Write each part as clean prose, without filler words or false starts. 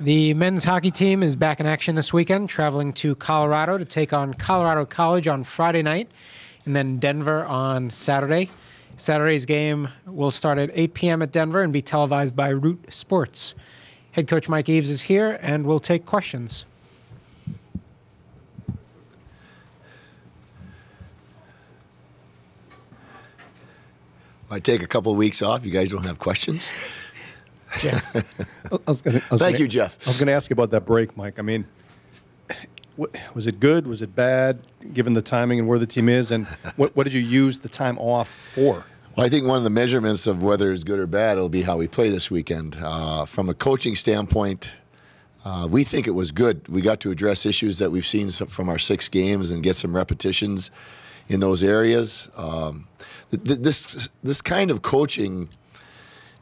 The men's hockey team is back in action this weekend, traveling to Colorado to take on Colorado College on Friday night and then Denver on Saturday. Saturday's game will start at 8 p.m. at Denver and be televised by Root Sports. Head coach Mike Eaves is here and will take questions. I take a couple of weeks off. You guys don't have questions? Yeah. Thank you, Jeff. I was going to ask you about that break, Mike. I mean, was it good? Was it bad, given the timing and where the team is? And what did you use the time off for? Well, I think one of the measurements of whether it's good or bad will be how we play this weekend. From a coaching standpoint, we think it was good. We got to address issues that we've seen from our 6 games and get some repetitions in those areas. This kind of coaching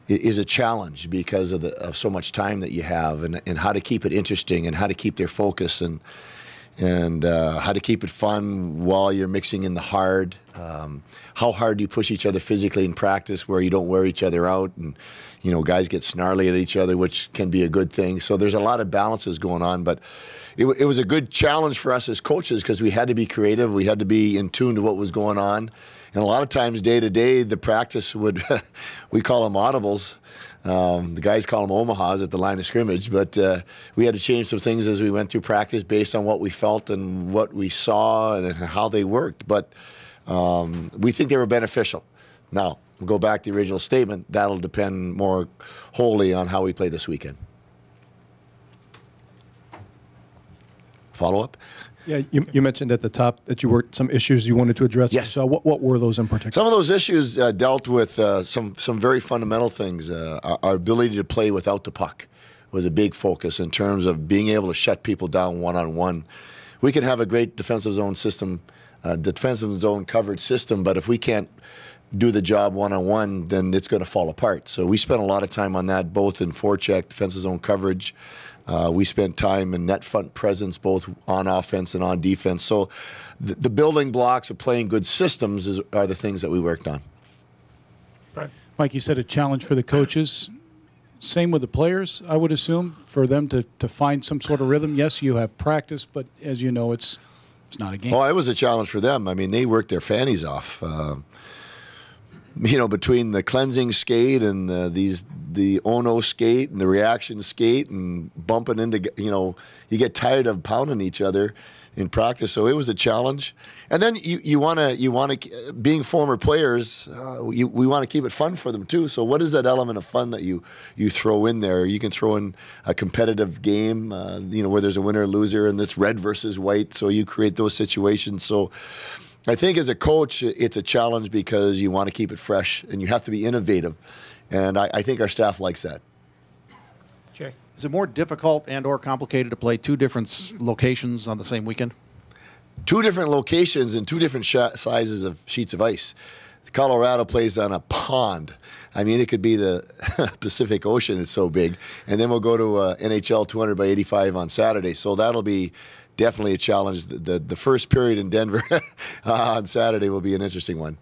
is a challenge because of so much time that you have, and how to keep it interesting, and how to keep their focus, and how to keep it fun while you're mixing in the hard. How hard do you push each other physically in practice where you don't wear each other out, and guys get snarly at each other, which can be a good thing. So there's a lot of balances going on, but it was a good challenge for us as coaches because we had to be creative. We had to be in tune to what was going on. And a lot of times, day to day, the practice would, we call them audibles. The guys call them Omahas at the line of scrimmage. But we had to change some things as we went through practice based on what we felt and what we saw and how they worked. But we think they were beneficial. Now, we'll go back to the original statement. That'll depend more wholly on how we play this weekend. Follow-up? Yeah, you mentioned at the top that you were some issues you wanted to address. Yes. So what were those in particular? Some of those issues dealt with some very fundamental things. Our ability to play without the puck was a big focus in terms of being able to shut people down one-on-one. We can have a great defensive zone system, defensive zone coverage system, but if we can't do the job one-on-one, then it's going to fall apart. So we spent a lot of time on that, both in forecheck, defensive zone coverage. We spent time in net front presence, both on offense and on defense. So the building blocks of playing good systems are the things that we worked on. Right. Mike, you said a challenge for the coaches. Same with the players, I would assume, for them to find some sort of rhythm. Yes, you have practice, but as you know, it's not a game. Well, it was a challenge for them. I mean, they worked their fannies off. Between the cleansing skate and the Ono skate and the reaction skate and bumping into, you get tired of pounding each other in practice. So it was a challenge. And then you want to, being former players, we want to keep it fun for them too. So what is that element of fun that you throw in there? You can throw in a competitive game, where there's a winner or loser, and it's red versus white. So you create those situations. So I think as a coach, it's a challenge because you want to keep it fresh and you have to be innovative. And I think our staff likes that. Jay. Is it more difficult and or complicated to play 2 different locations on the same weekend? 2 different locations and 2 different sizes of sheets of ice. Colorado plays on a pond. I mean, it could be the Pacific Ocean. It's so big. And then we'll go to NHL 200 by 85 on Saturday. So that'll be definitely a challenge. The first period in Denver on Saturday will be an interesting one.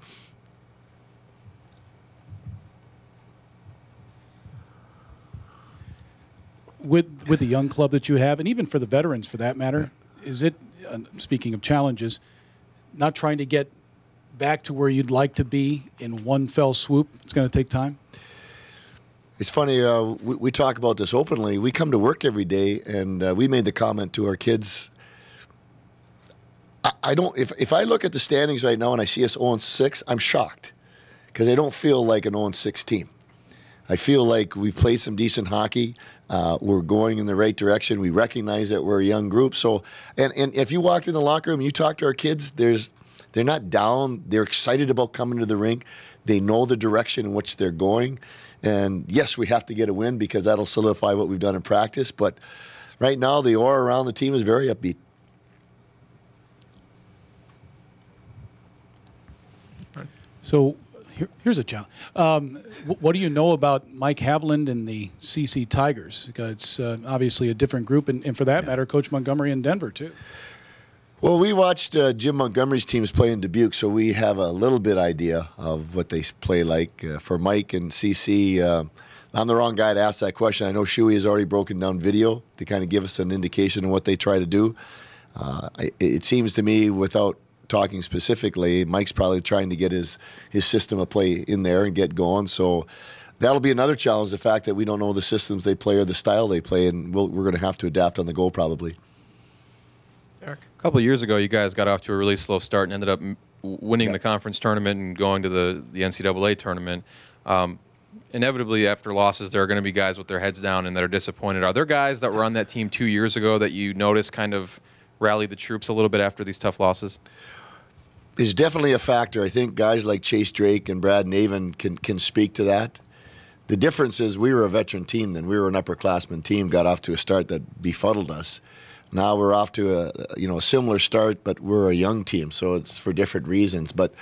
With the young club that you have, and even for the veterans for that matter, is it, speaking of challenges, not trying to get back to where you'd like to be in one fell swoop? It's going to take time? It's funny, we talk about this openly. We come to work every day, and we made the comment to our kids, I don't. If I look at the standings right now and I see us 0-6, I'm shocked because I don't feel like an 0-6 team. I feel like we've played some decent hockey. We're going in the right direction. We recognize that we're a young group. So, and if you walked in the locker room, and you talk to our kids. They're not down. They're excited about coming to the rink. They know the direction in which they're going. And yes, we have to get a win because that'll solidify what we've done in practice. But right now, the aura around the team is very upbeat. So here's a challenge. What do you know about Mike Haviland and the CC Tigers? Because it's obviously a different group, and for that matter, Coach Montgomery in Denver, too. Well, we watched Jim Montgomery's teams play in Dubuque, so we have a little bit idea of what they play like. For Mike and CC, I'm the wrong guy to ask that question. I know Shuey has already broken down video to kind of give us an indication of what they try to do. It seems to me, without talking specifically, Mike's probably trying to get his system of play in there and get going. So that'll be another challenge, the fact that we don't know the systems they play or the style they play, and we're going to have to adapt on the go probably. Eric? A couple of years ago, you guys got off to a really slow start and ended up winning the conference tournament and going to the NCAA tournament. Inevitably, after losses, there are going to be guys with their heads down and that are disappointed. Are there guys that were on that team 2 years ago that you noticed kind of rallied the troops a little bit after these tough losses? Is definitely a factor. I think guys like Chase Drake and Brad Navin can speak to that. The difference is we were a veteran team then. We were an upperclassman team, got off to a start that befuddled us. Now we're off to a similar start, but we're a young team, so it's for different reasons. But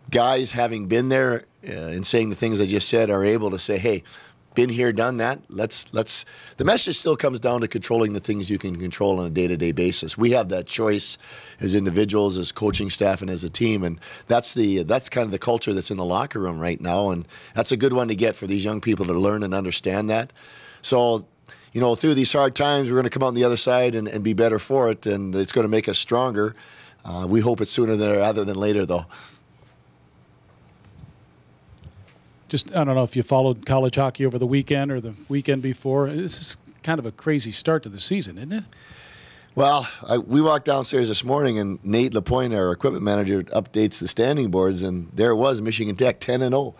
guys having been there and saying the things I just said are able to say, hey, been here, done that. Let's. The message still comes down to controlling the things you can control on a day-to-day basis. We have that choice as individuals, as coaching staff, and as a team, and that's kind of the culture that's in the locker room right now, and that's a good one to get for these young people to learn and understand that. So, through these hard times, we're going to come out on the other side and be better for it, and it's going to make us stronger. We hope it's sooner rather than later, though. I don't know if you followed college hockey over the weekend or the weekend before. This is kind of a crazy start to the season, isn't it? Well, we walked downstairs this morning, and Nate Lapointe, our equipment manager, updates the standing boards, and there it was, Michigan Tech 10-0.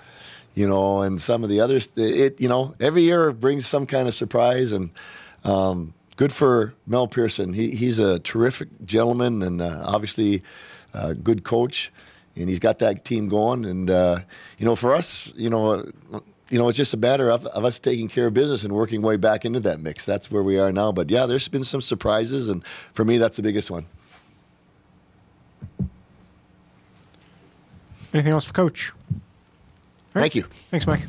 And some of the others. Every year brings some kind of surprise, and good for Mel Pearson. He's a terrific gentleman and obviously a good coach. And he's got that team going, and for us, it's just a matter of us taking care of business and working way back into that mix. That's where we are now. But yeah, there's been some surprises, and for me, that's the biggest one. Anything else for Coach? All right. Thank you. Thanks, Mike.